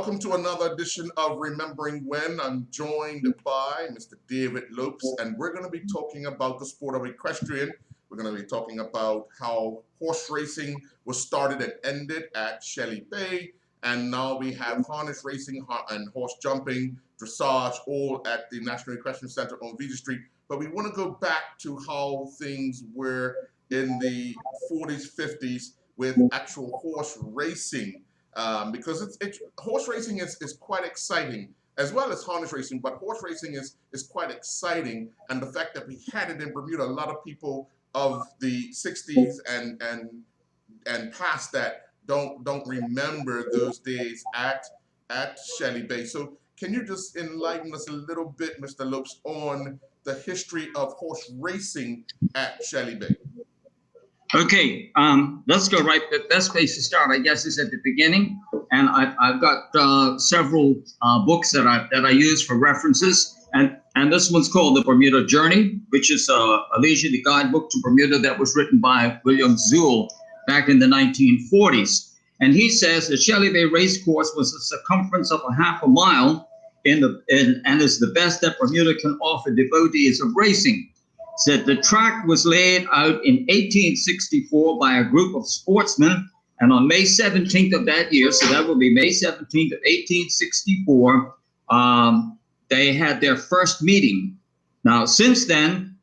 Welcome to another edition of Remembering When. I'm joined by Mr. David Lopes, and we're going to be talking about the sport of equestrian. We're going to be talking about how horse racing was started and ended at Shelley Bay, and now we have harness racing and horse jumping, dressage, all at the National Equestrian Center on Vita Street. But we want to go back to how things were in the 40s, 50s with actual horse racing. Because horse racing is quite exciting, as well as harness racing, but horse racing is quite exciting. And the fact that we had it in Bermuda, a lot of people of the 60s and past that don't remember those days at Shelley Bay. So can you just enlighten us a little bit, Mr. Lopes, on the history of horse racing at Shelley Bay? Okay, let's go right. The best place to start, I guess, is at the beginning. And I've got several books that I use for references. And this one's called The Bermuda Journey, which is a leisurely guidebook to Bermuda that was written by William Zuhl back in the 1940s. And he says the Shelley Bay race course was a circumference of a half a mile and is the best that Bermuda can offer devotees of racing. Said the track was laid out in 1864 by a group of sportsmen, and on May 17th of that year, so that will be May 17th of 1864, they had their first meeting. Now, since then,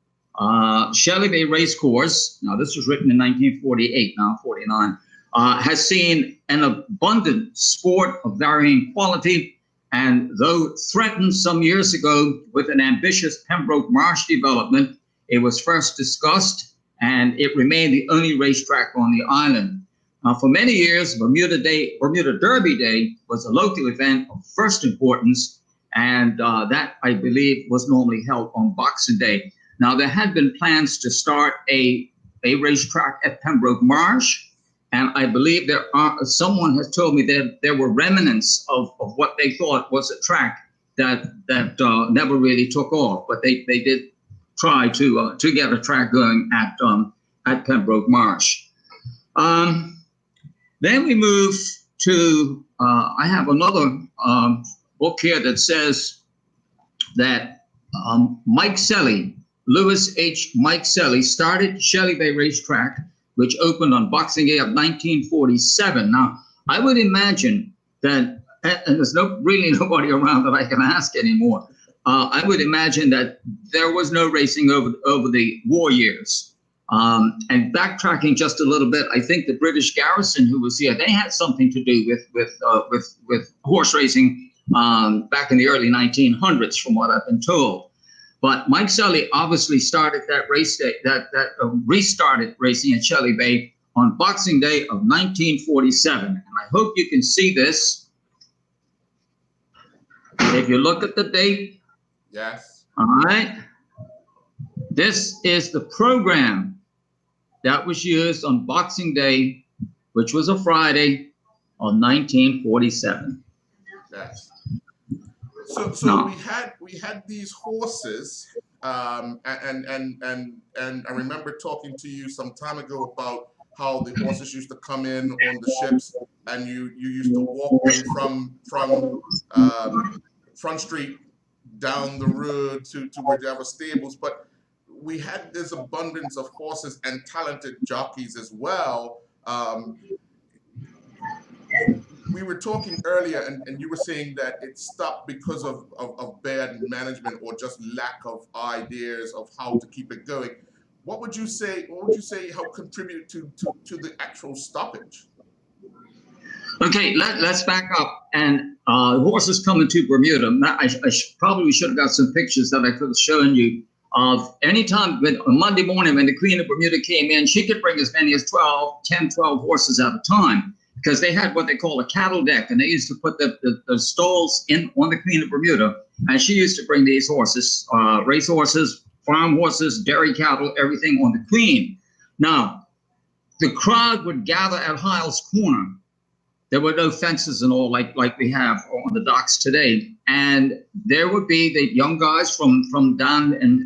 Shelley Bay Race Course, now this was written in 1948, now 49, has seen an abundant sport of varying quality, and though threatened some years ago with an ambitious Pembroke Marsh development, it was first discussed, and it remained the only racetrack on the island. For many years, Bermuda Derby Day was a local event of first importance, and that, I believe, was normally held on Boxing Day. Now, there had been plans to start a racetrack at Pembroke Marsh, and I believe someone has told me that there were remnants of what they thought was a track that never really took off, but they did try to get a track going at Pembroke Marsh. Then we move to, I have another book here that says that Mike Selly, Lewis H. Mike Selly, started Shelley Bay Racetrack, which opened on Boxing Day of 1947. Now, I would imagine that, and there's really nobody around that I can ask anymore, I would imagine that there was no racing over the war years. And backtracking just a little bit, I think the British garrison who was here, they had something to do with horse racing back in the early 1900s, from what I've been told. But Mike Selly obviously started that race day, restarted racing at Shelley Bay on Boxing Day of 1947. And I hope you can see this. If you look at the date. Yes. All right. This is the program that was used on Boxing Day, which was a Friday, of 1947. Yes. So we had these horses, and I remember talking to you some time ago about how the horses used to come in on the ships, and you used to walk them from Front Street down the road to where there were stables. But we had this abundance of horses and talented jockeys as well. We were talking earlier, and you were saying that it stopped because of bad management or just lack of ideas of how to keep it going. What would you say helped contribute to the actual stoppage? Okay, let's back up. And horses coming to Bermuda. I probably should have got some pictures that I could have shown you of any time on Monday morning when the Queen of Bermuda came in, she could bring as many as 10, 12 horses at a time, because they had what they call a cattle deck, and they used to put the stalls on the Queen of Bermuda, and she used to bring these horses, race horses, farm horses, dairy cattle, everything on the Queen. Now, the crowd would gather at Hiles Corner. There were no fences and all like we have on the docks today. And there would be the young guys from down in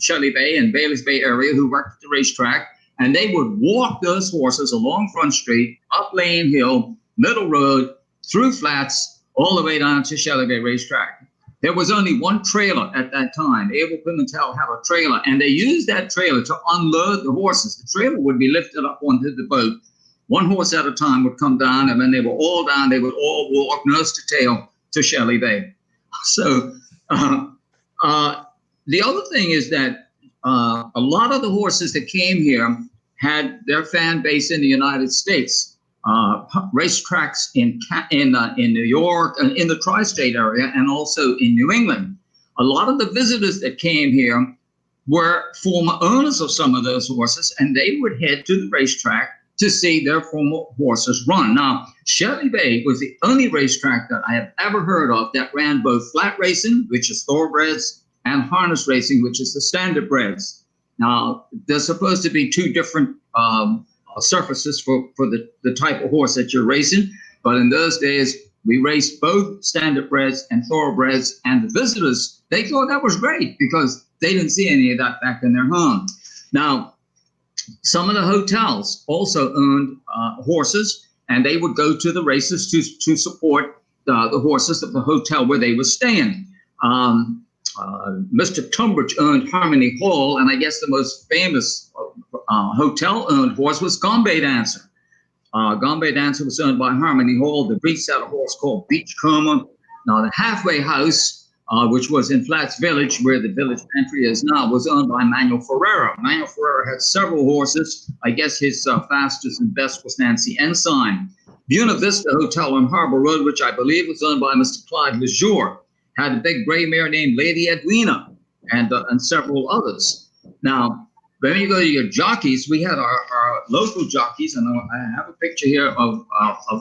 Shelley Bay and Bailey's Bay area who worked at the racetrack, and they would walk those horses along Front Street, up Lane Hill, Middle Road, through flats, all the way down to Shelley Bay Racetrack. There was only one trailer at that time. Abel Pimentel had a trailer, and they used that trailer to unload the horses. The trailer would be lifted up onto the boat. One horse at a time would come down, and when they were all down, they would all walk nose to tail to Shelley Bay. So the other thing is that a lot of the horses that came here had their fan base in the United States. Racetracks in New York and in the tri-state area, and also in New England. A lot of the visitors that came here were former owners of some of those horses, and they would head to the racetrack to see their former horses run. Now, Shelley Bay was the only racetrack that I have ever heard of that ran both flat racing, which is thoroughbreds, and harness racing, which is the standardbreds. Now, there's supposed to be two different surfaces for the type of horse that you're racing. But in those days, we raced both standardbreds and thoroughbreds, and the visitors, they thought that was great because they didn't see any of that back in their home. Now, some of the hotels also owned horses, and they would go to the races to support the horses of the hotel where they were staying. Mr. Tunbridge owned Harmony Hall, and I guess the most famous hotel-owned horse was Gombey Dancer. Gombey Dancer was owned by Harmony Hall. The Breeze had a horse called Beachcomber. Now, the Halfway House, which was in Flats Village, where the village entry is now, was owned by Manuel Ferreira. Manuel Ferreira had several horses. I guess his fastest and best was Nancy Ensign. Buena Vista Hotel on Harbor Road, which I believe was owned by Mr. Clyde Lejour, had a big gray mare named Lady Edwina, and several others. Now, when you go to your jockeys, we had our local jockeys, and I have a picture here of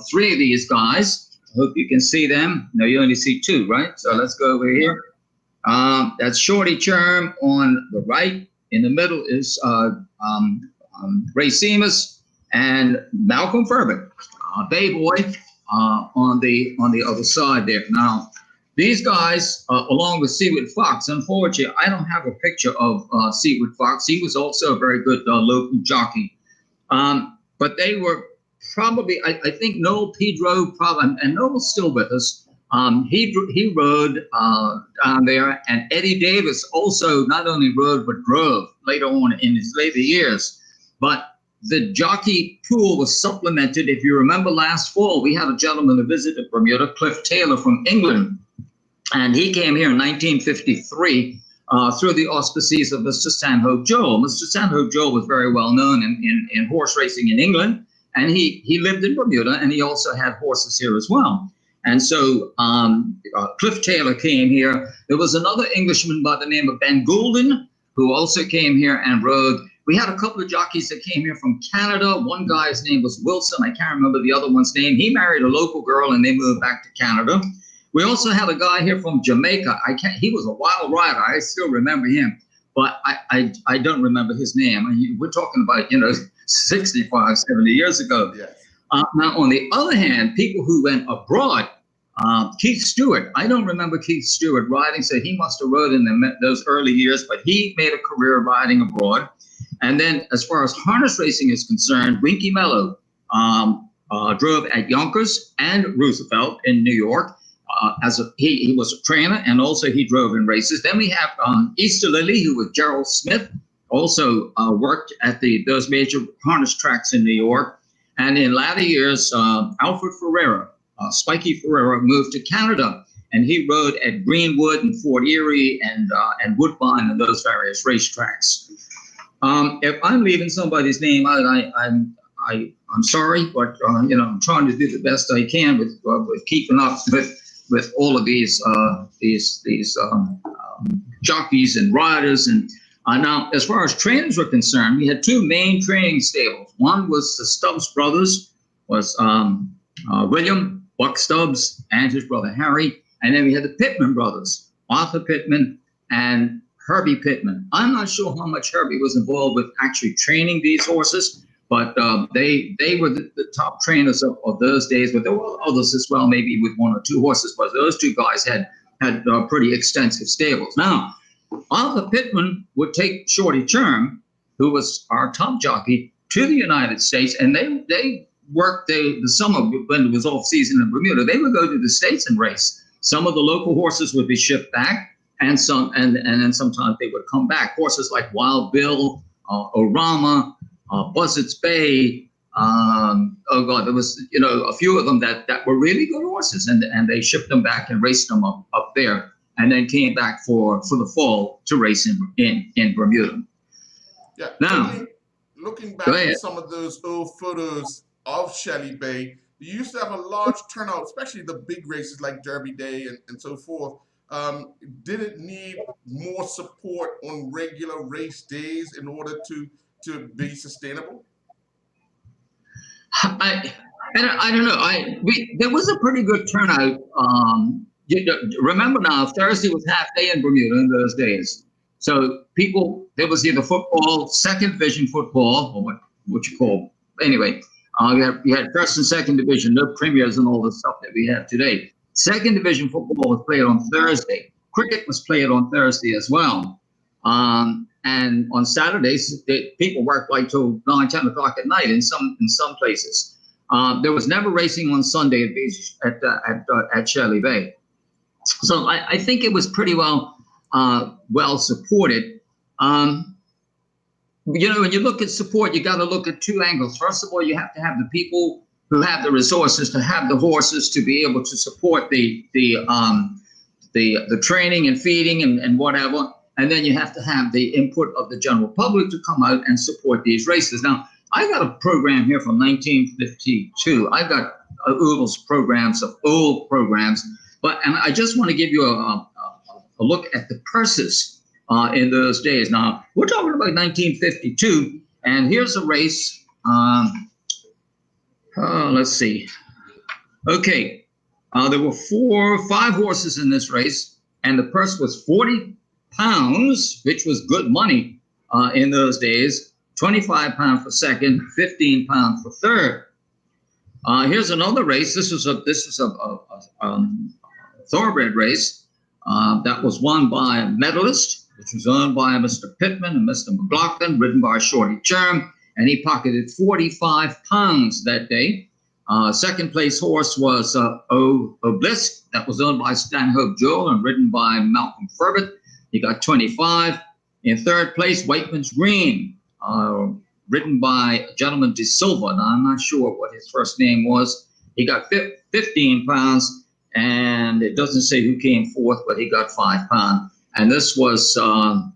three of these guys. I hope you can see them. No, you only see two, right? So let's go over here. That's Shorty Charm on the right. In the middle is Ray Seamus and Malcolm Furbett, Bay Boy, on the other side there. Now, these guys, along with Seawood Fox, unfortunately, I don't have a picture of Seawood Fox. He was also a very good local jockey. But they were probably, I think Noel Pedro, probably, and Noel's still with us. He rode down there, and Eddie Davis also not only rode but drove later on in his later years. But the jockey pool was supplemented. If you remember last fall, we had a gentleman who visited Bermuda, Cliff Taylor from England. And he came here in 1953 through the auspices of Mr. Stanhope Joel. Mr. Stanhope Joel was very well known in horse racing in England, and he lived in Bermuda, and he also had horses here as well. And so Cliff Taylor came here. There was another Englishman by the name of Ben Goulden who also came here and rode. We had a couple of jockeys that came here from Canada. One guy's name was Wilson. I can't remember the other one's name. He married a local girl, and they moved back to Canada. We also had a guy here from Jamaica. He was a wild rider. I still remember him, but I don't remember his name. We're talking about, 65, 70 years ago. Yes. Now, on the other hand, people who went abroad, Keith Stewart, I don't remember Keith Stewart riding, so he must have rode in those early years, but he made a career riding abroad. And then as far as harness racing is concerned, Winky Mello drove at Yonkers and Roosevelt in New York. He was a trainer, and also he drove in races. Then we have Easter Lily, who was Gerald Smith, also worked at those major harness tracks in New York. And in latter years, Alfred Ferreira, Spiky Ferreira, moved to Canada, and he rode at Greenwood and Fort Erie and Woodbine and those various racetracks. If I'm leaving somebody's name out, I'm sorry, but I'm trying to do the best I can with keeping up with all of these jockeys and riders. And now, as far as trainers were concerned, we had two main training stables. One was the Stubbs brothers, was William Buck Stubbs and his brother Harry. And then we had the Pittman brothers, Arthur Pittman and Herbie Pittman. I'm not sure how much Herbie was involved with actually training these horses, but they were the top trainers of those days. But there were others as well, maybe with one or two horses. But those two guys had pretty extensive stables. Now, Arthur Pittman would take Shorty Charm, who was our top jockey, to the United States, and they work the summer when it was off season in Bermuda, they would go to the States and race. Some of the local horses would be shipped back, and then sometimes they would come back. Horses like Wild Bill, Orama, Buzzards Bay. Oh God, there was a few of them that were really good horses, and they shipped them back and raced them up there, and then came back for the fall to race in Bermuda. Yeah. Now, looking back at some of those old photos of Shelly Bay, you used to have a large turnout, especially the big races like Derby Day and so forth. Did it need more support on regular race days in order to be sustainable? I don't know. There was a pretty good turnout. Remember now, Thursday was half day in Bermuda in those days. So there was either football, second division football, or what you call, anyway. You had first and second division, no premiers and all the stuff that we have today. Second division football was played on Thursday. Cricket was played on Thursday as well. And on Saturdays, people worked like till 9, 10 o'clock at night in some places. There was never racing on Sunday at Shelly Bay. So I think it was pretty well supported. When you look at support, you got to look at two angles. First of all, you have to have the people who have the resources to have the horses to be able to support the training and feeding and whatever. And then you have to have the input of the general public to come out and support these races. Now, I got a program here from 1952. I got oodles programs of old programs, and I just want to give you a look at the purses in those days. Now, we're talking about 1952, and here's a race. Let's see. Okay, there were 5 horses in this race, and the purse was 40 pounds, which was good money in those days. 25 pounds for second, 15 pounds for third. Here's another race. This is a thoroughbred race that was won by a medalist, which was owned by Mr. Pittman and Mr. McLaughlin, ridden by Shorty Cherm, and he pocketed 45 pounds that day. Second place horse was Obelisk, that was owned by Stanhope Joel and ridden by Malcolm Furbett. He got 25. In third place, Whiteman's Green, ridden by a gentleman De Silva. Now, I'm not sure what his first name was. He got 15 pounds, and it doesn't say who came fourth, but he got 5 pounds. And this was the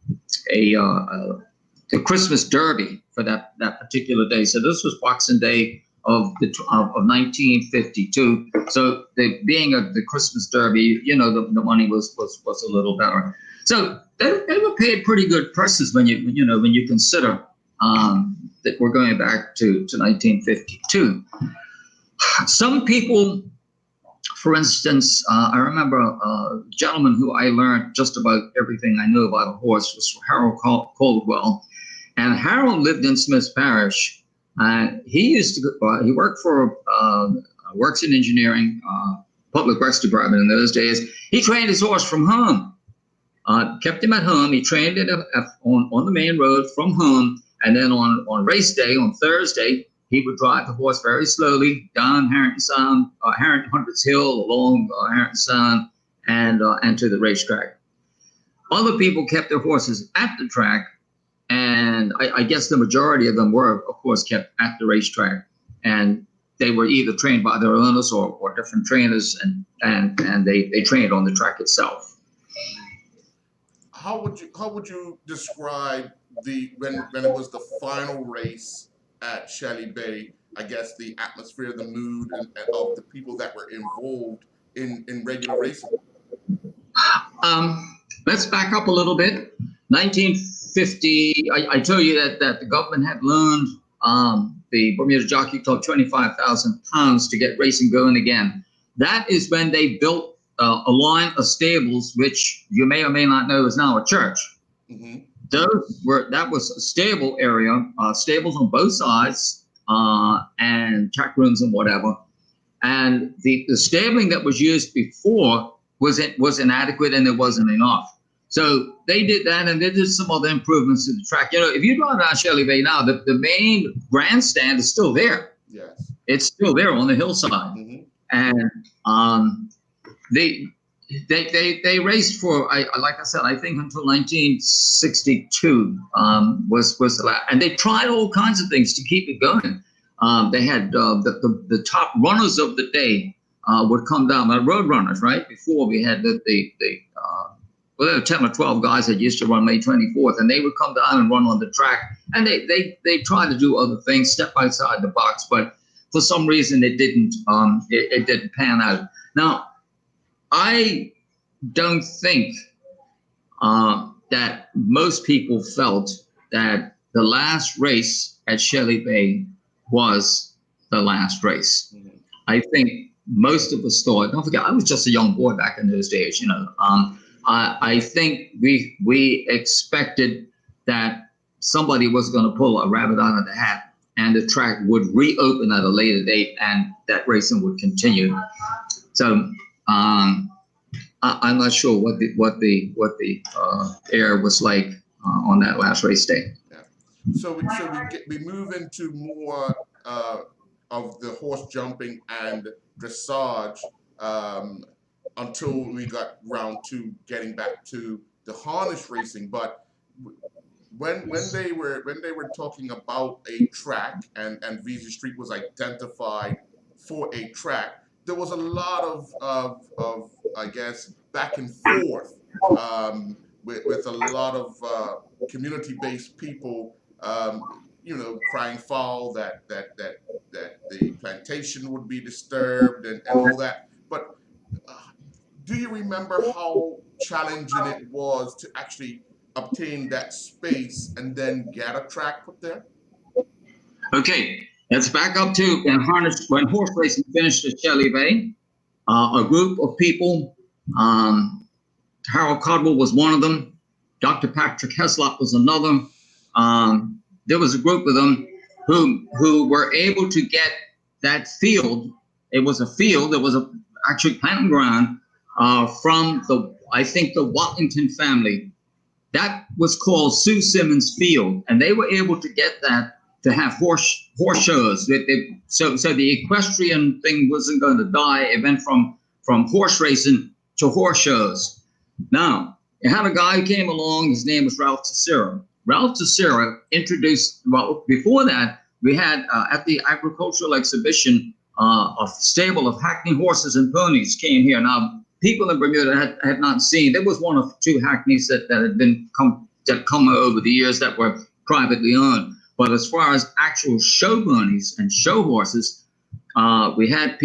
Christmas Derby for that particular day. So this was Boxing Day of 1952. So being the Christmas Derby, the money was a little better. So they were paid pretty good purses when you consider that we're going back to 1952. Some people, for instance, I remember a gentleman who I learned just about everything I knew about a horse was Harold Caldwell, and Harold lived in Smiths Parish. He works in engineering, public works department in those days. He trained his horse from home. Kept him at home. He trained it on the main road from home, and then on race day, on Thursday, he would drive the horse very slowly down Harrington Hunters Hill, along Harrington Sound, and to the racetrack. Other people kept their horses at the track, and I guess the majority of them were, of course, kept at the racetrack, and they were either trained by their owners or different trainers, and they trained on the track itself. How would you describe when it was the final race at Shelly Bay? I guess the atmosphere, the mood, and of the people that were involved in regular racing. Let's back up a little bit. 1950. I told you that the government had loaned the Bermuda Jockey Club 25,000 pounds to get racing going again. That is when they built a line of stables, which you may or may not know is now a church. Mm-hmm. That was a stable area, stables on both sides, and track rooms and whatever. And the stabling that was used before was inadequate, and it wasn't enough. So they did that, and they did some other improvements to the track. If you drive down Shelly Bay now, the main grandstand is still there. Yes. It's still there on the hillside, Mm-hmm. and they raced for like I said, I think until 1962 was the last, and they tried all kinds of things to keep it going. They had the top runners of the day would come down, road runners, right? Before we had well, there were 10 or 12 guys that used to run May 24th, and they would come down and run on the track, and they tried to do other things, step outside the box, but for some reason it didn't pan out. Now, I don't think that most people felt that the last race at Shelley Bay was the last race. Mm-hmm. I think most of us thought, don't forget, I was just a young boy back in those days, I think we expected that somebody was going to pull a rabbit out of the hat and the track would reopen at a later date and that racing would continue. So I'm not sure what the air was like on that last race day. Yeah. So we move into more of the horse jumping and dressage until we got round to getting back to the harness racing. But when they were talking about a track and Vesey Street was identified for a track, there was a lot of I guess back and forth with a lot of community-based people, crying foul that the plantation would be disturbed and all that. But do you remember how challenging it was to actually obtain that space and then get a track put there? Okay, let's back up to when horse racing finished at Shelley Bay. A group of people, Harold Codwell was one of them, Dr. Patrick Heslop was another. There was a group of them who were able to get that field. It was a field, it was actually planting ground from I think the Watlington family. That was called Sue Simmons Field, and they were able to get that to have horse shows. So the equestrian thing wasn't going to die. It went from horse racing to horse shows. Now, you had a guy who came along. His name was Ralph Tessera. Ralph Tessera introduced, well, before that, we had at the agricultural exhibition, a stable of hackney horses and ponies came here. Now, people in Bermuda had not seen. There was one or two hackneys that had come over the years that were privately owned. But as far as actual show ponies and show horses, we had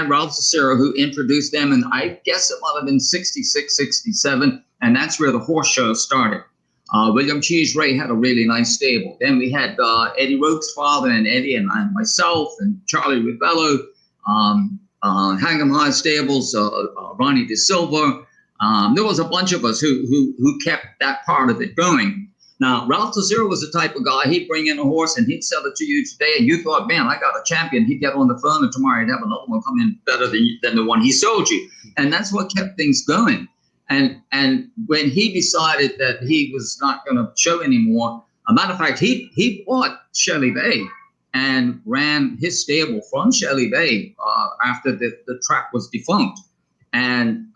Ralph Tessera who introduced them, and I guess it might have been 66, 67, and that's where the horse show started. William Cheese Ray had a really nice stable. Then we had Eddie Roke's father and Eddie and myself and Charlie Ribello, Hang'em High Stables, Ronnie De Silva. There was a bunch of us who kept that part of it going. Now, Ralph Tessera was the type of guy, he'd bring in a horse and he'd sell it to you today, and you thought, man, I got a champion. He'd get on the phone, and tomorrow he'd have another one come in better than the one he sold you. And that's what kept things going. And when he decided that he was not going to show anymore, a matter of fact, he bought Shelley Bay and ran his stable from Shelley Bay after the track was defunct. And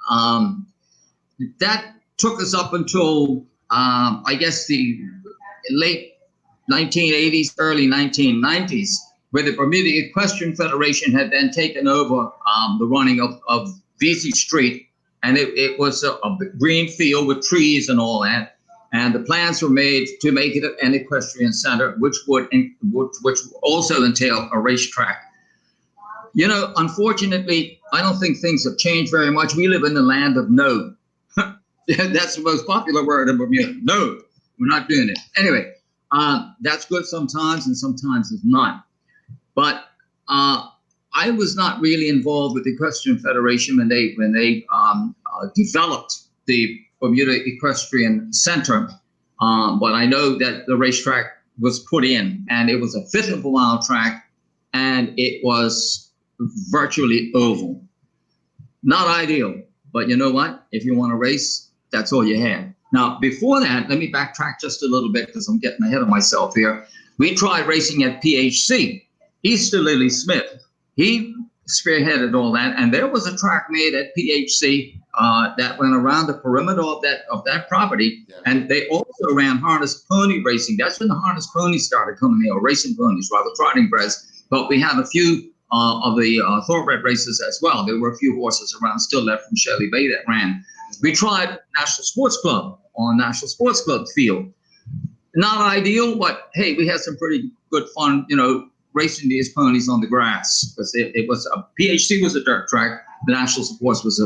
that took us up until, I guess, the late 1980s, early 1990s, where the Bermuda Equestrian Federation had then taken over the running of Vesey Street. And it was a green field with trees and all that. And the plans were made to make it an equestrian center, which would also entail a racetrack. Unfortunately, I don't think things have changed very much. We live in the land of no. That's the most popular word in Bermuda. No, we're not doing it. Anyway, that's good sometimes, and sometimes it's not. But I was not really involved with the Equestrian Federation when they developed the Bermuda Equestrian Center. But I know that the racetrack was put in, and it was a fifth of a mile track, and it was virtually oval. Not ideal, but you know what? If you want to race, that's all you had. Now, before that, let me backtrack just a little bit because I'm getting ahead of myself here. We tried racing at PHC. Easter Lily Smith. He spearheaded all that, and there was a track made at PHC that went around the perimeter of that property, Yeah. and they also ran harness pony racing. That's when the harness ponies started coming here, or racing ponies, rather trotting breds. But we had a few of the thoroughbred races as well. There were a few horses around still left from Shelley Bay that ran. We tried National Sports Club on National Sports Club field. Not ideal, but hey, we had some pretty good fun, racing these ponies on the grass, because it was a PHC was a dirt track. The National Sports was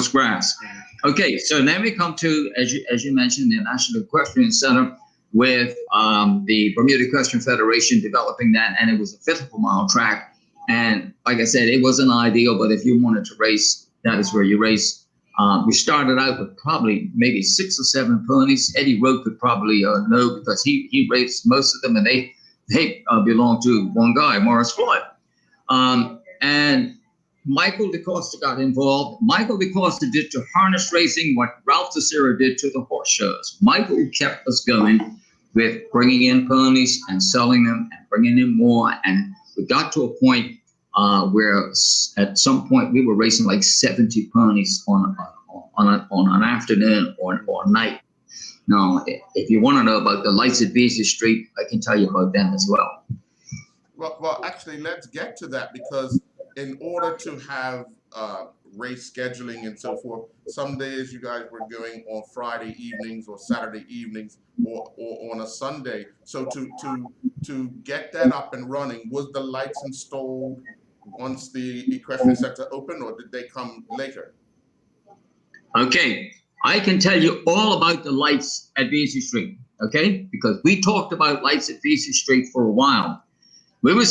grass. Okay, so then we come to, as you mentioned, the National Equestrian Center with the Bermuda Equestrian Federation developing that, and it was a 50 mile track. And like I said, it wasn't ideal, but if you wanted to race, that is where you race. We started out with probably maybe 6 or 7 ponies. Eddie Rowe could probably know, because he raced most of them, and they belonged to one guy, Morris Floyd. And Michael DeCosta got involved. Michael DeCosta did to harness racing what Ralph Teixeira did to the horse shows. Michael kept us going with bringing in ponies and selling them and bringing in more. And we got to a point where at some point we were racing like 70 ponies on an afternoon or night. Now, if you want to know about the lights at Vesey Street, I can tell you about them as well. Well, actually, let's get to that, because in order to have race scheduling and so forth, some days you guys were going on Friday evenings or Saturday evenings or on a Sunday. So to get that up and running, was the lights installed once the equestrian center opened, or did they come later? Okay, I can tell you all about the lights at Vesey Street, okay? Because we talked about lights at Vesey Street for a while. We were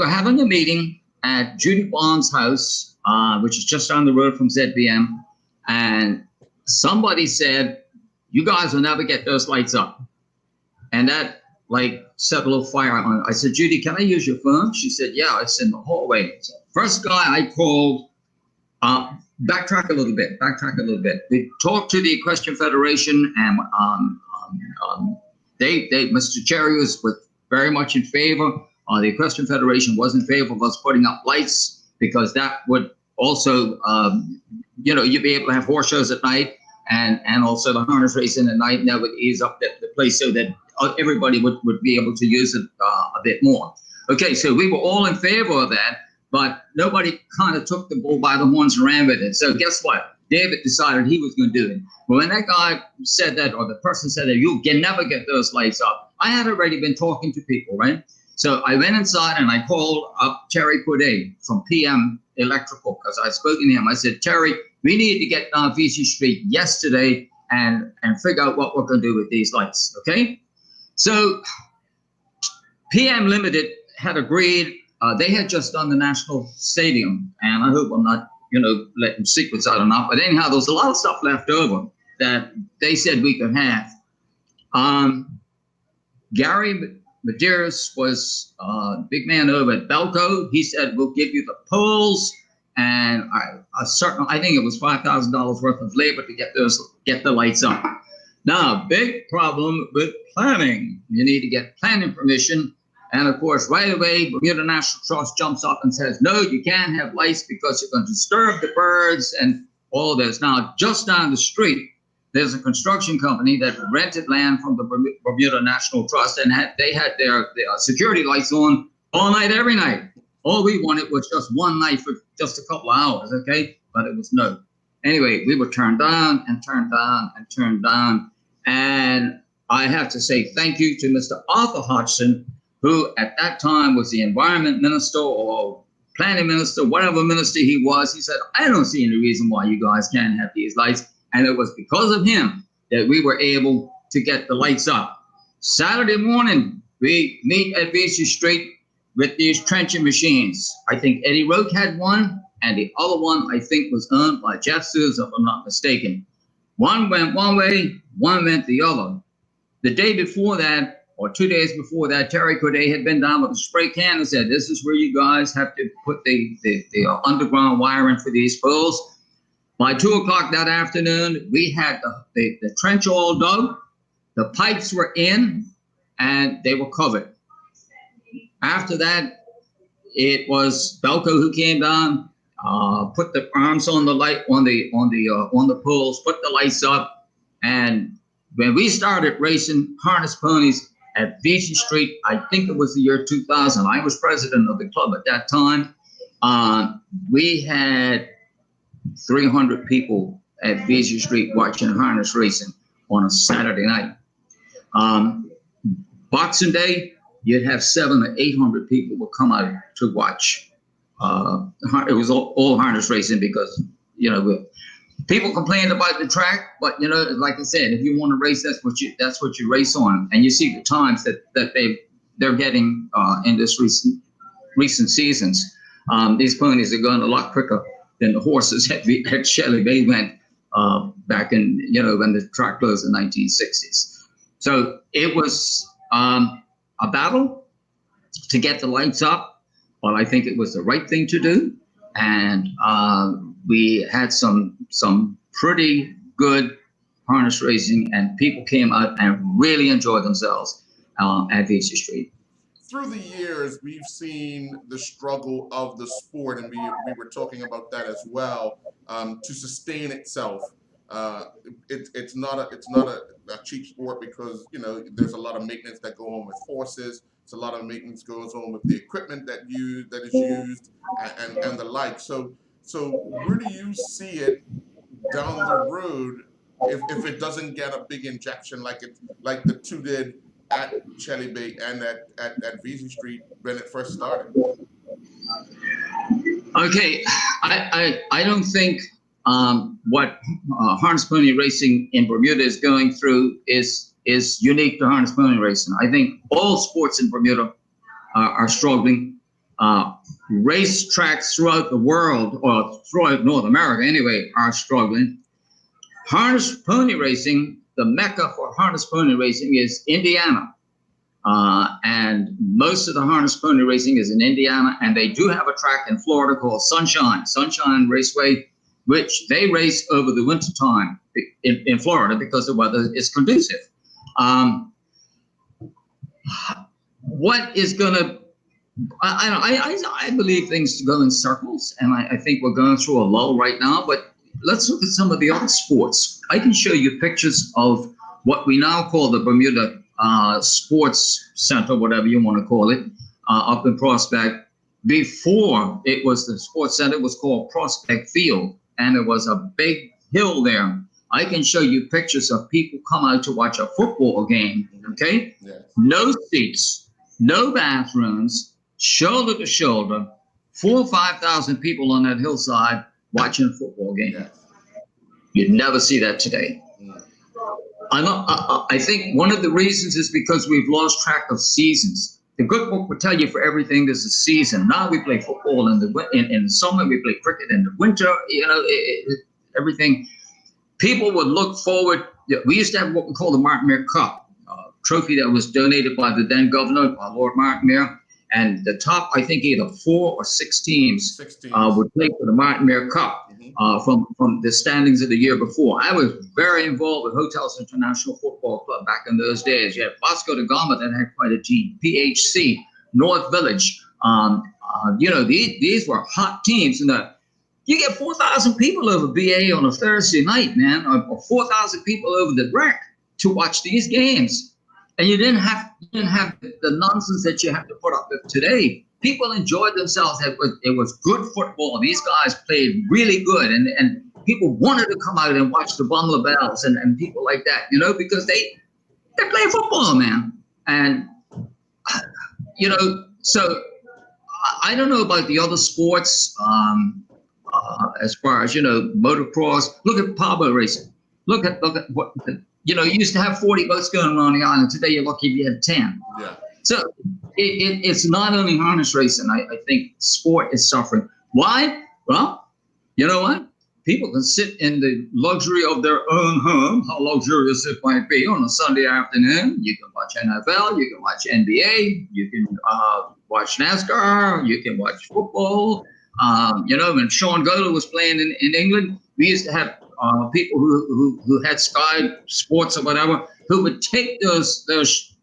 having a meeting at Judy Bond's house, which is just down the road from ZBM, and somebody said, "You guys will never get those lights up." And that set a little fire on it. I said, "Judy, can I use your phone?" She said, "Yeah, it's in the hallway." So first guy I called, backtrack a little bit. We talked to the Equestrian Federation, and Mr. Cherry was very much in favor. The Equestrian Federation was in favor of us putting up lights, because that would also, you'd be able to have horse shows at night and also the harness racing at night, and that would ease up the place so that everybody would be able to use it a bit more. Okay, so we were all in favor of that, but nobody kind of took the bull by the horns and ran with it. So guess what? David decided he was going to do it. Well, when that guy said that, or the person said that, you can never get those lights up, I had already been talking to people, right? So I went inside and I called up Terry Coudet from PM Electrical, because I spoke to him. I said, "Terry, we need to get down Vesey Street yesterday and figure out what we're going to do with these lights, okay?" So PM Limited had agreed. They had just done the National Stadium, and I hope I'm not, letting secrets out or not. But anyhow, there was a lot of stuff left over that they said we could have. Gary Medeiros was a big man over at Belco. He said, "We'll give you the poles and I think it was $5,000 worth of labor to get the lights up." Now, big problem with planning. You need to get planning permission. And of course, right away, Bermuda National Trust jumps up and says, "No, you can't have lights because you're going to disturb the birds," and all this. Now, just down the street, there's a construction company that rented land from the Bermuda National Trust, and they had their security lights on all night, every night. All we wanted was just one night for just a couple of hours, okay? But it was no. Anyway, we were turned down and turned down and turned down. And I have to say thank you to Mr. Arthur Hodgson, who at that time was the environment minister or planning minister, whatever minister he was. He said, "I don't see any reason why you guys can't have these lights." And it was because of him that we were able to get the lights up. Saturday morning, we meet at Vesey Street with these trenching machines. I think Eddie Roque had one, and the other one, I think, was owned by Jeff Suze, if I'm not mistaken. One went one way, one went the other. The day before that, or 2 days before that, Terry Coudet had been down with a spray can and said, "This is where you guys have to put the underground wiring for these poles." By 2 o'clock that afternoon, we had the trench all dug, the pipes were in, and they were covered. After that, it was Belco who came down, put the arms on the light on the poles, put the lights up, and when we started racing harness ponies at Vesey Street, I think it was the year 2000. I was president of the club at that time. We had 300 people at Vesey Street watching harness racing on a Saturday night. Boxing Day, you'd have 700 or 800 people would come out to watch. It was all harness racing because, people complained about the track, but like I said, if you want to race, that's what you race on. And you see the times that they're getting in this recent seasons. These ponies are going a lot quicker than the horses at Shelley Bay went back in when the track closed in the 1960s. So it was a battle to get the lights up, but I think it was the right thing to do, and we had some pretty good harness racing, and people came out and really enjoyed themselves at Vesey Street. Through the years, we've seen the struggle of the sport, and we were talking about that as well, to sustain itself. It's not a cheap sport because there's a lot of maintenance that go on with horses. It's a lot of maintenance goes on with the equipment that is used and the like. So where do you see it down the road if it doesn't get a big injection like the two did at Shelley Bay and at Vesey Street when it first started? Okay, I don't think what harness pony racing in Bermuda is going through is unique to harness pony racing. I think all sports in Bermuda are struggling. Race tracks throughout the world, or throughout North America anyway, are struggling. Harness pony racing, the mecca for harness pony racing is Indiana. And most of the harness pony racing is in Indiana, and they do have a track in Florida called Sunshine Raceway, which they race over the winter time in Florida because the weather is conducive. What is going to, I believe things go in circles, and I think we're going through a lull right now, but let's look at some of the other sports. I can show you pictures of what we now call the Bermuda Sports Center, whatever you want to call it, up in Prospect. Before it was the Sports Center, it was called Prospect Field, and it was a big hill there. I can show you pictures of people come out to watch a football game, okay? Yes. No seats, no bathrooms, shoulder to shoulder, 4,000 or 5,000 people on that hillside watching a football game. Yes. You'd never see that today. I think one of the reasons is because we've lost track of seasons. The good book will tell you for everything there's a season. Now we play football in the summer, we play cricket in the winter, everything. People would look forward. We used to have what we call the Martin Muir Cup, a trophy that was donated by the then governor, Lord Martin Muir. And the top, I think, either 4 or 6 teams would play for the Martin Muir Cup from the standings of the year before. I was very involved with Hotels International Football Club back in those days. You had Vasco da Gama that had quite a team, PHC, North Village. These were hot teams. And you get 4,000 people over BA on a Thursday night, man, or 4,000 people over the rec to watch these games. And you didn't have the nonsense that you have to put up with today. People enjoyed themselves. It was good football. These guys played really good, and people wanted to come out and watch the Bumler Bells and people like that, because they play football, man. And so I don't know about the other sports as far as motocross. Look at powerboat racing. Look at what. You used to have 40 boats going around the island. Today, you're lucky if you have 10. Yeah. So it's not only harness racing. I think sport is suffering. Why? Well, you know what? People can sit in the luxury of their own home, how luxurious it might be, on a Sunday afternoon. You can watch NFL. You can watch NBA. You can watch NASCAR. You can watch football. When Sean Gola was playing in England, we used to have people who had Sky Sports or whatever, who would take those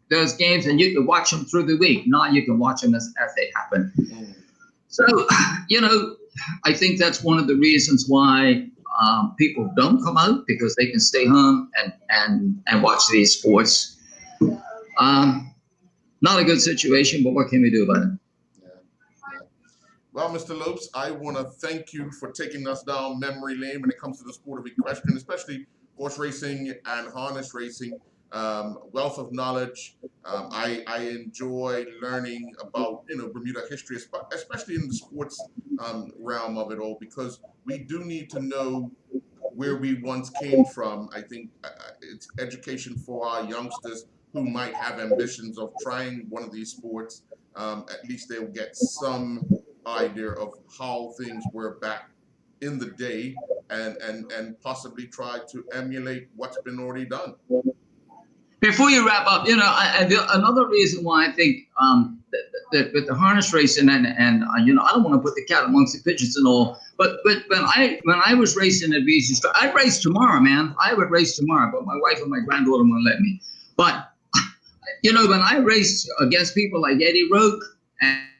those games and you can watch them through the week. Now you can watch them as they happen. So, I think that's one of the reasons why people don't come out, because they can stay home and watch these sports. Not a good situation, but what can we do about it? Well, Mr. Lopes, I want to thank you for taking us down memory lane when it comes to the sport of equestrian, especially horse racing and harness racing. Wealth of knowledge. I enjoy learning about Bermuda history, especially in the sports realm of it all, because we do need to know where we once came from. I think it's education for our youngsters who might have ambitions of trying one of these sports. At least they'll get some idea of how things were back in the day, and possibly try to emulate what's been already done. Before you wrap up, another reason why I think that with the harness racing and I don't want to put the cat amongst the pigeons and all, but when I was racing at VC, I'd race tomorrow, man. I would race tomorrow, but my wife and my granddaughter won't let me. But when I raced against people like Eddie Roque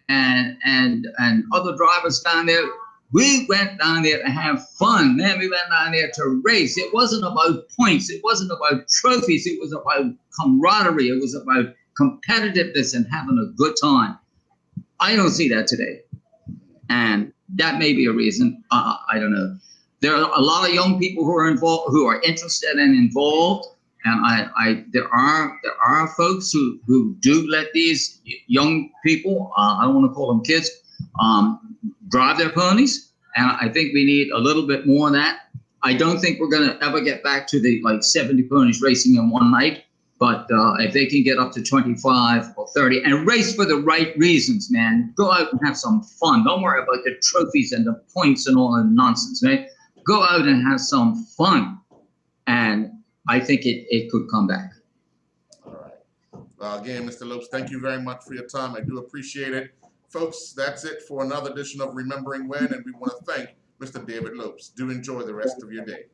and other drivers down there, we went down there to have fun, man. We went down there to race. It wasn't about points. It wasn't about trophies. It was about camaraderie. It was about competitiveness and having a good time. I don't see that today. And that may be a reason. I don't know. There are a lot of young people who are involved, who are interested and involved. And there are folks who do let these young people, I don't want to call them kids, drive their ponies. And I think we need a little bit more of that. I don't think we're going to ever get back to the 70 ponies racing in one night. But if they can get up to 25 or 30 and race for the right reasons, man, go out and have some fun. Don't worry about the trophies and the points and all the nonsense, right? Go out and have some fun. And I think it could come back. All right. Well, again, Mr. Lopes, thank you very much for your time. I do appreciate it. Folks, that's it for another edition of Remembering When, and we want to thank Mr. David Lopes. Do enjoy the rest of your day.